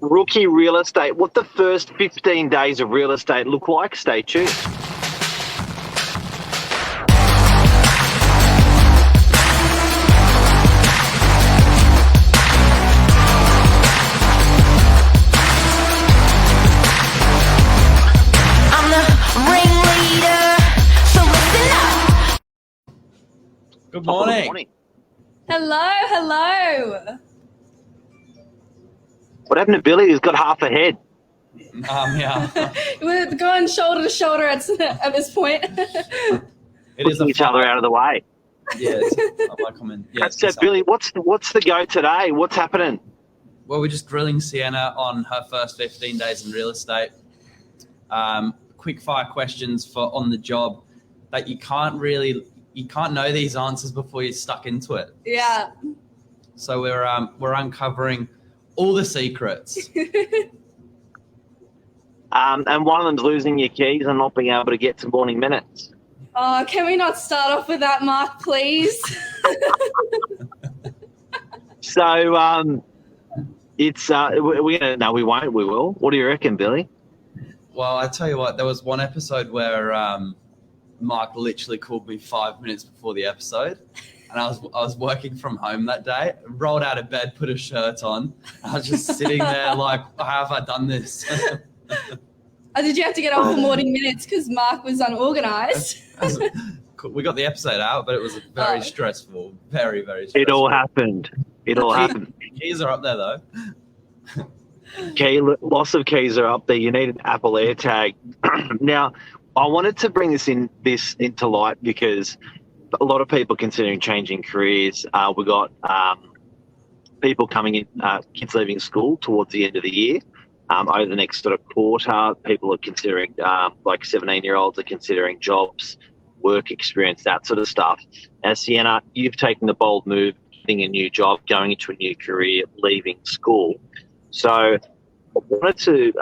Rookie real estate. What the first 15 days of real estate look like? Stay tuned. I'm the ringleader, so listen up. Good morning. Good morning. Hello. What happened to Billy? He's got half a head. Yeah. We're going shoulder to shoulder at this point. It is Pushing each other out of the way. Yeah, I comment. Yeah, So, Billy, what's the go today? What's happening? well, we're just grilling Sienna on her first 15 days in real estate. Quick fire questions for on the job that you can't know these answers before you're stuck into it. Yeah. So we're uncovering all the secrets. And one of them's losing your keys and not being able to get to morning minutes. Oh, can we not start off with that, Mark, please? So it's we're gonna no, we won't. We will. What do you reckon, Billy? Well, I tell you what, there was one episode where Mark literally called me 5 minutes before the episode, and I was working from home that day. Rolled out of bed, put a shirt on. I was just sitting there like, how have I done this? Did you have to get off for morning minutes because Mark was unorganized? We got the episode out, but it was very stressful. Very, very stressful. It all happened. Keys are up there, though. Loss of keys are up there. You need an Apple AirTag. Now, I wanted to bring this into light because a lot of people considering changing careers. We got people coming in, kids leaving school towards the end of the year. Over the next sort of quarter, people are considering, like 17-year-olds are considering jobs, work experience, that sort of stuff. As Sienna, you've taken the bold move, getting a new job, going into a new career, leaving school. So I wanted to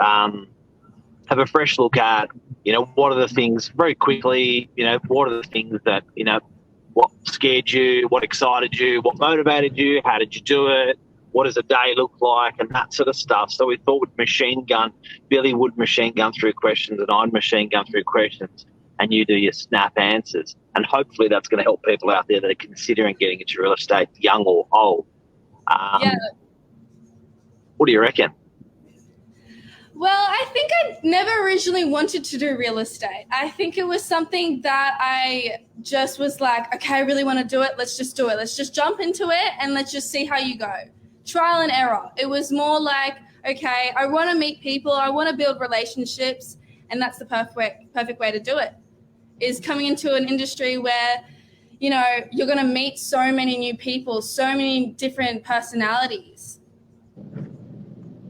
have a fresh look at, what are the things very quickly, what are the things that, what scared you, what excited you, what motivated you, how did you do it? What does a day look like, and that sort of stuff. So we thought Billy would machine gun through questions and I'd machine gun through questions, and you do your snap answers. And hopefully that's going to help people out there that are considering getting into real estate, young or old. Yeah. What do you reckon? Well, I think I never originally wanted to do real estate. I think it was something that I just was like, okay, I really want to do it. Let's just do it. Let's just jump into it and let's just see how you go. Trial and error. It was more like, okay, I want to meet people. I want to build relationships. And that's the perfect way to do it, is coming into an industry where, you're going to meet so many new people, so many different personalities.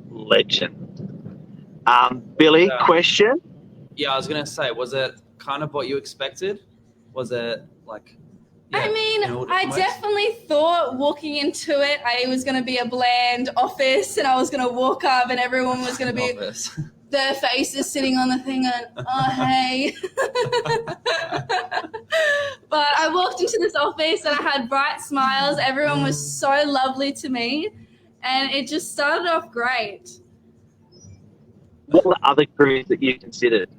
Legend. Billy, question? Yeah, I was going to say, was it kind of what you expected? Was it like... Yeah, I definitely thought walking into it, I was going to be a bland office and I was going to walk up and everyone was going to be... Their faces sitting on the thing and, oh, hey. But I walked into this office and I had bright smiles. Everyone was so lovely to me. And it just started off great. What were the other careers that you considered?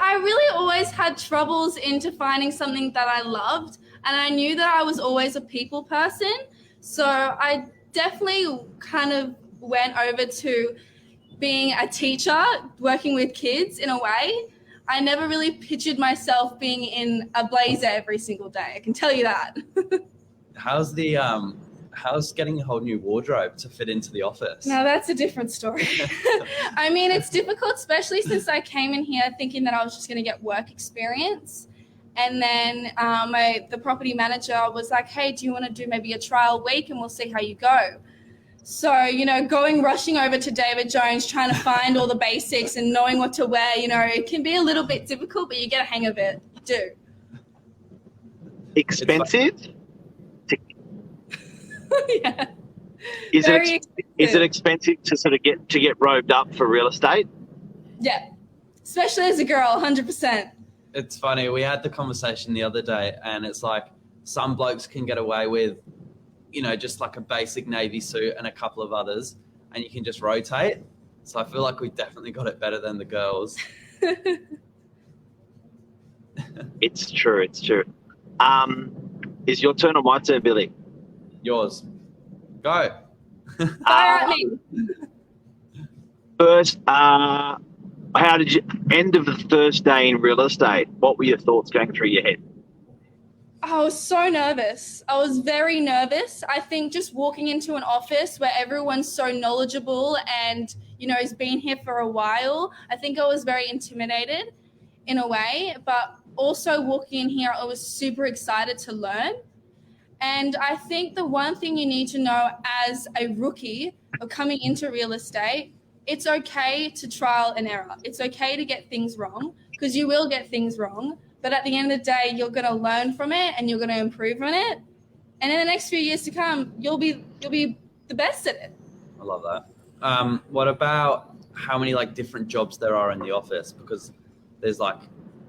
I really always had troubles into finding something that I loved. And I knew that I was always a people person. So I definitely kind of went over to being a teacher, working with kids in a way. I never really pictured myself being in a blazer every single day. I can tell you that. How's getting a whole new wardrobe to fit into the office? Now that's a different story. It's difficult, especially since I came in here thinking that I was just going to get work experience. And then the property manager was like, hey, do you want to do maybe a trial week and we'll see how you go? So, rushing over to David Jones, trying to find all the basics and knowing what to wear, it can be a little bit difficult, but you get a hang of it. You do. Expensive? Yeah. Is it expensive to sort of get robed up for real estate? Yeah. Especially as a girl, 100%. It's funny. We had the conversation the other day and it's like some blokes can get away with just like a basic navy suit and a couple of others, and you can just rotate. So I feel like we definitely got it better than the girls. It's true. It's true. Is your turn or my turn, Billy? Yours. Go. Fire at me. First, how did you end of the first day in real estate? What were your thoughts going through your head? I was so nervous. I was very nervous. I think just walking into an office where everyone's so knowledgeable and, has been here for a while, I think I was very intimidated in a way, but also walking in here, I was super excited to learn. And I think the one thing you need to know as a rookie of coming into real estate, it's okay to trial and error. It's okay to get things wrong, because you will get things wrong. But at the end of the day, you're going to learn from it and you're going to improve on it. And in the next few years to come, you'll be the best at it. I love that. What about how many different jobs there are in the office? Because there's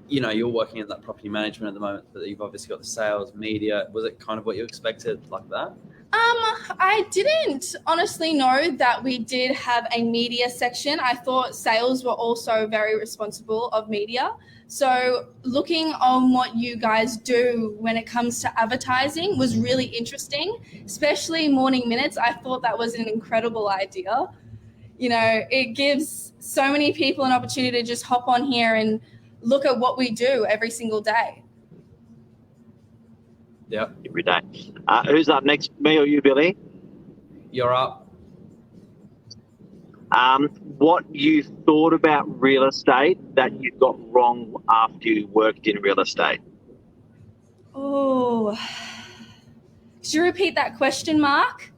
you're working in that property management at the moment, but you've obviously got the sales, media. Was it kind of what you expected like that? I didn't honestly know that we did have a media section. I thought sales were also very responsible of media. So looking on what you guys do when it comes to advertising was really interesting, especially morning minutes. I thought that was an incredible idea. It gives so many people an opportunity to just hop on here and look at what we do every single day. Yep. Every day. Who's up next, me or you, Billy? You're up. What you thought about real estate that you got wrong after you worked in real estate? Oh, could you repeat that question, Mark?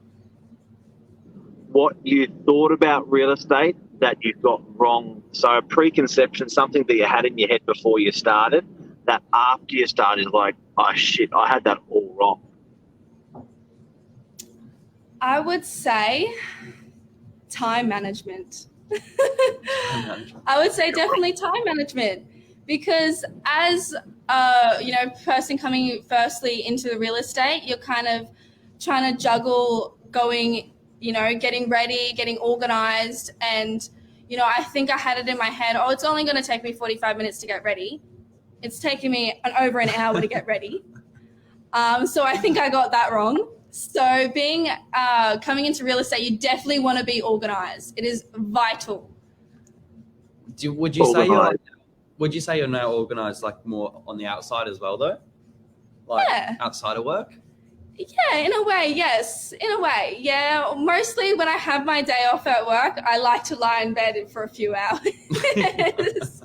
What you thought about real estate that you got wrong. So a preconception, something that you had in your head before you started, that after you started, like, oh shit, I had that all wrong. I would say time management. I would say definitely time management, because as person coming firstly into the real estate, you're kind of trying to juggle going, getting ready, getting organized. And, I think I had it in my head, it's only going to take me 45 minutes to get ready. It's taking me over an hour to get ready. So I think I got that wrong. So coming into real estate, you definitely want to be organized. It is vital. Would you say you're now organized more on the outside as well though? Yeah. Outside of work? Yeah, in a way, yes. In a way, yeah. Mostly when I have my day off at work, I like to lie in bed for a few hours.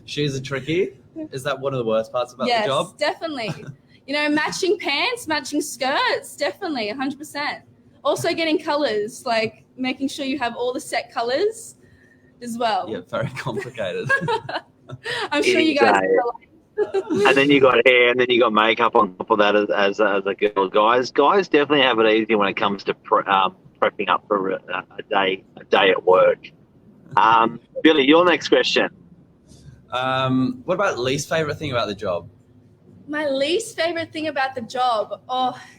Shoes are tricky. Is that one of the worst parts about the job? Yes, definitely. Matching pants, matching skirts, definitely, 100%. Also getting colors, making sure you have all the set colors as well. Yeah, very complicated. I'm sure you guys and then you got hair, and then you got makeup on top of that as a girl. Guys definitely have it easy when it comes to prepping up for a day at work. Billy, your next question. What about least favorite thing about the job? My least favorite thing about the job,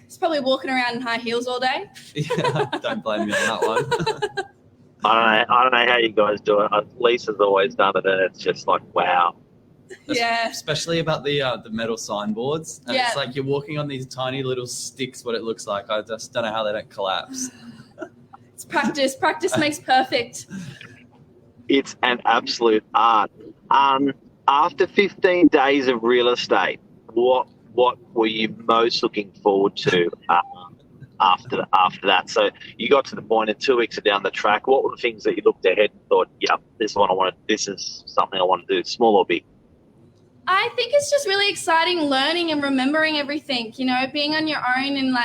it's probably walking around in high heels all day. Yeah, don't blame me on that one. I don't know how you guys do it. Lisa's always done it, and it's just like, wow. Yeah. Especially about the metal signboards. And it's like you're walking on these tiny little sticks, what it looks like. I just don't know how they don't collapse. It's practice. Practice makes perfect. It's an absolute art. After 15 days of real estate, what were you most looking forward to after that? So you got to the point in 2 weeks down the track. What were the things that you looked ahead and thought, yeah, this is something I want to do, small or big? I think it's just really exciting learning and remembering everything, being on your own and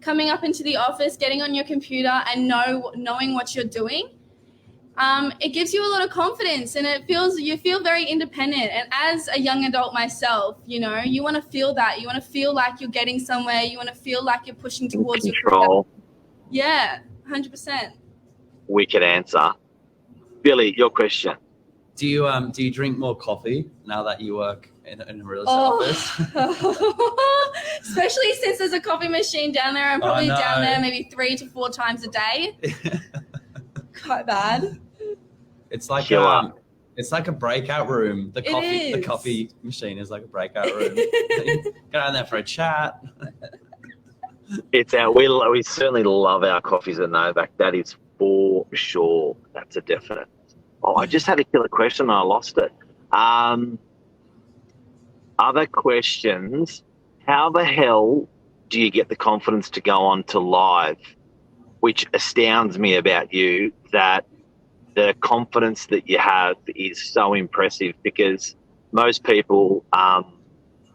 coming up into the office, getting on your computer and knowing what you're doing. It gives you a lot of confidence, and you feel very independent. And as a young adult myself, you want to feel that. You want to feel like you're getting somewhere. You want to feel like you're pushing towards your control. Yeah, 100%. Wicked answer. Billy, your question. Do you drink more coffee now that you work in a real estate office? Especially since there's a coffee machine down there. I'm probably down there maybe 3 to 4 times a day. Quite bad. It's like Killer. it's like a breakout room. The coffee machine is like a breakout room. Go down there for a chat. It's we certainly love our coffees at Novak. That is for sure. That's a definite. Oh, I just had a killer question and I lost it. Other questions. How the hell do you get the confidence to go on to live? Which astounds me about you, that the confidence that you have is so impressive, because most people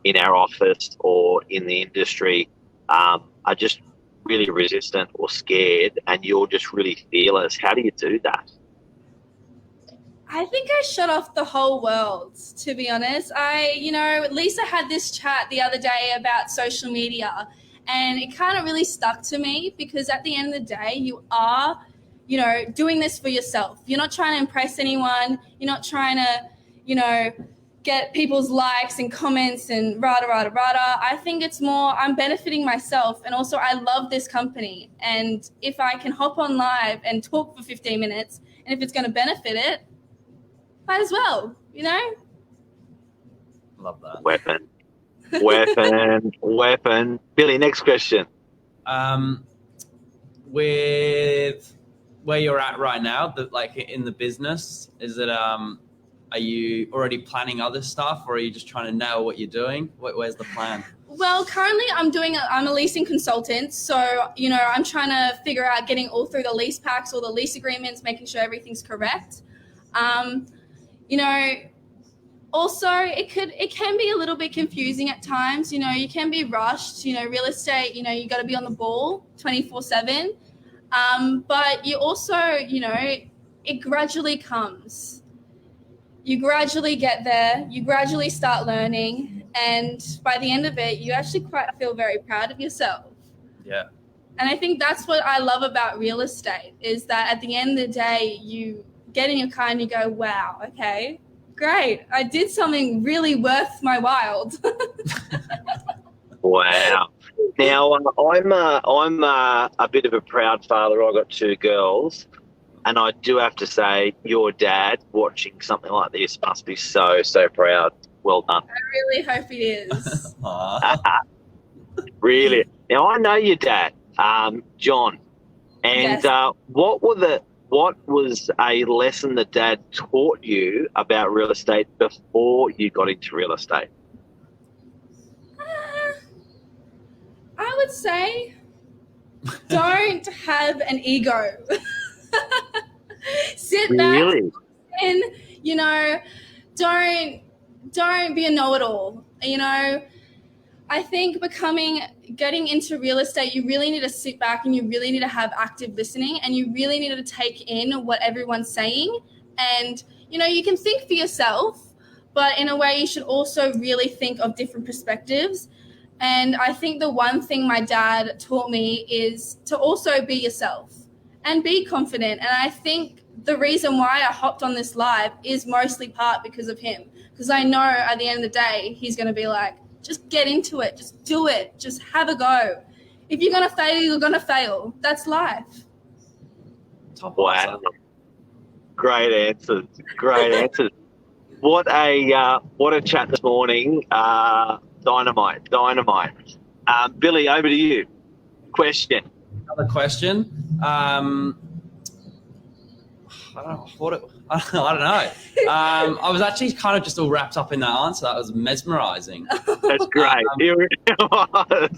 in our office or in the industry are just really resistant or scared, and you're just really fearless. How do you do that? I think I shut off the whole world, to be honest. Lisa had this chat the other day about social media, and it kind of really stuck to me, because at the end of the day, you are, doing this for yourself. You're not trying to impress anyone. You're not trying to, get people's likes and comments and rada, rada, rada. I think it's more, I'm benefiting myself, and also I love this company. And if I can hop on live and talk for 15 minutes, and if it's going to benefit it, might as well, Love that. Weapon. Billy, next question. With where you're at right now, like in the business, is it are you already planning other stuff, or are you just trying to nail what you're doing? Where's the plan? Well, currently I'm a leasing consultant. So, I'm trying to figure out getting all through the lease packs, all the lease agreements, making sure everything's correct. Also it can be a little bit confusing at times. You can be rushed. Real estate, you got to be on the ball 24/7. But you also, it gradually comes. You gradually get there. You gradually start learning, and by the end of it, you actually quite feel very proud of yourself. Yeah. And I think that's what I love about real estate, is that at the end of the day, you get in your car and you go, wow, okay, great. I did something really worth my while. Wow. Now, I'm a bit of a proud father. I've got 2 girls, and I do have to say, your dad watching something like this must be so, so proud. Well done. I really hope it is. Really. Now, I know your dad, John, and Yes. what was a lesson that Dad taught you about real estate before you got into real estate? I would say don't have an ego. Sit back Really? and, don't be a know-it-all. I think getting into real estate, you really need to sit back and you really need to have active listening, and you really need to take in what everyone's saying. And, you can think for yourself, but in a way you should also really think of different perspectives. And I think the one thing my dad taught me is to also be yourself and be confident. And I think the reason why I hopped on this live is mostly part because of him, because I know at the end of the day, he's going to be like, just get into it. Just do it. Just have a go. If you're going to fail, you're going to fail. That's life. Wow. Great answers. Great answers. What a chat this morning. Dynamite. Billy, over to you. Question. Another question. I don't know. I was actually kind of just all wrapped up in that answer. That was mesmerizing. That's great. Here we go. And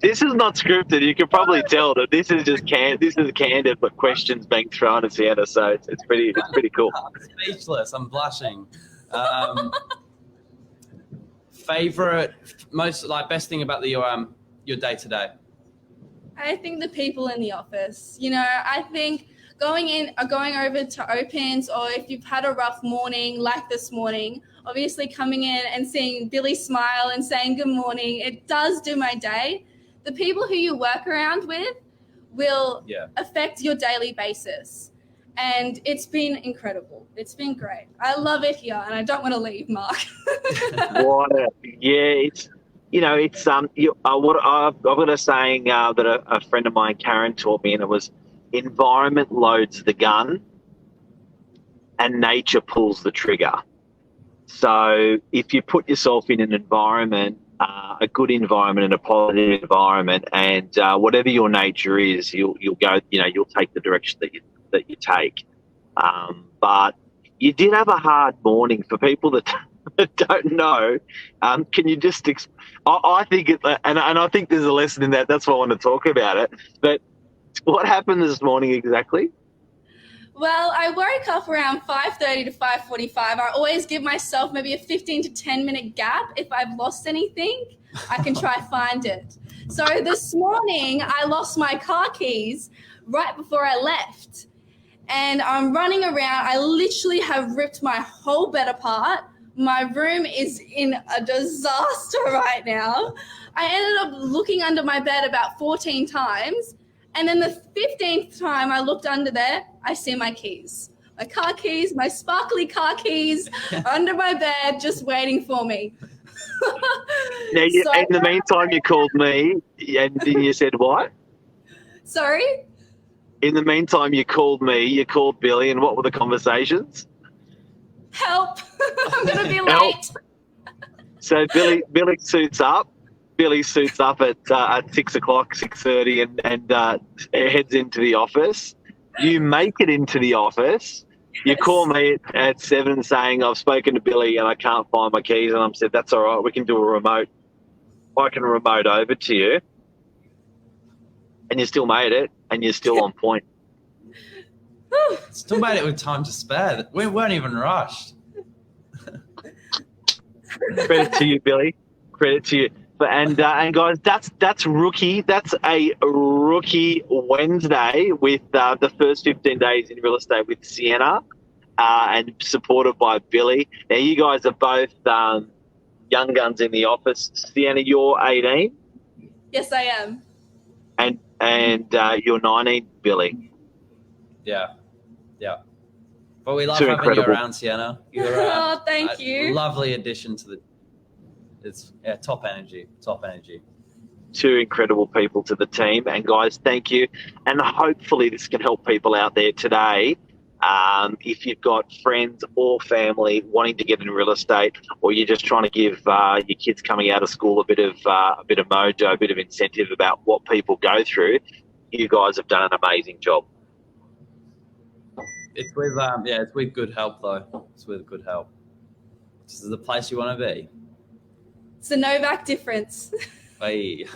this is not scripted. You can probably tell that this is just candid, but questions being thrown at Sienna. So it's pretty cool. I'm speechless. I'm blushing. Favorite, most best thing about your day today? I think the people in the office. I think going over to opens, or if you've had a rough morning like this morning, obviously coming in and seeing Billy smile and saying good morning, it does do my day. The people who you work around with will affect your daily basis. And it's been incredible. It's been great. I love it here, and I don't want to leave, Mark. It's I've got a saying that a friend of mine, Karen, taught me, and it was, environment loads the gun, and nature pulls the trigger. So if you put yourself in an environment, a good environment and a positive environment, and whatever your nature is, you'll go. You'll take the direction that you take. But you did have a hard morning. For people that don't know, can you just? I think and I think there's a lesson in that. That's why I want to talk about it. But what happened this morning exactly? Well, I woke up around 5:30 to 5:45. I always give myself maybe a 15 to 10 minute gap. If I've lost anything, I can try find it. So this morning, I lost my car keys right before I left. And I'm running around. I literally have ripped my whole bed apart. My room is in a disaster right now. I ended up looking under my bed about 14 times. And then the 15th time I looked under there, I see my keys. My car keys, my sparkly car keys under my bed, just waiting for me. Now, in the meantime, you called me, and then you said what? Sorry? In the meantime, you called me, you called Billy, and what were the conversations? Help. I'm going to be Help. late. So Billy suits up. Billy suits up at 6 o'clock, 6:30, and heads into the office. You make it into the office. You call me at 7 saying, I've spoken to Billy and I can't find my keys. And I said, that's all right. We can do a remote. I can remote over to you. And you still made it, and you're still on point. Still made it with time to spare. We weren't even rushed. Credit to you, Billy. Credit to you. And guys, that's rookie. That's a rookie Wednesday with the first 15 days in real estate with Sienna, and supported by Billy. Now, you guys are both young guns in the office. Sienna, you're 18. Yes, I am. And you're 19, Billy. Yeah. But we love Too having incredible. you around, Sienna. You're Oh, thank you. Lovely addition to the. It's top energy. Two incredible people to the team. And guys, thank you. And hopefully this can help people out there today. If you've got friends or family wanting to get in real estate, or you're just trying to give your kids coming out of school a bit of mojo, a bit of incentive about what people go through, you guys have done an amazing job. It's with it's with good help though. It's with good help. This is the place you want to be. It's the Novak difference. Hey.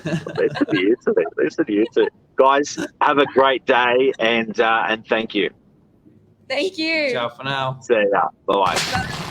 Listen to you too. Guys, have a great day, and thank you. Thank you. Ciao for now. See ya. Bye.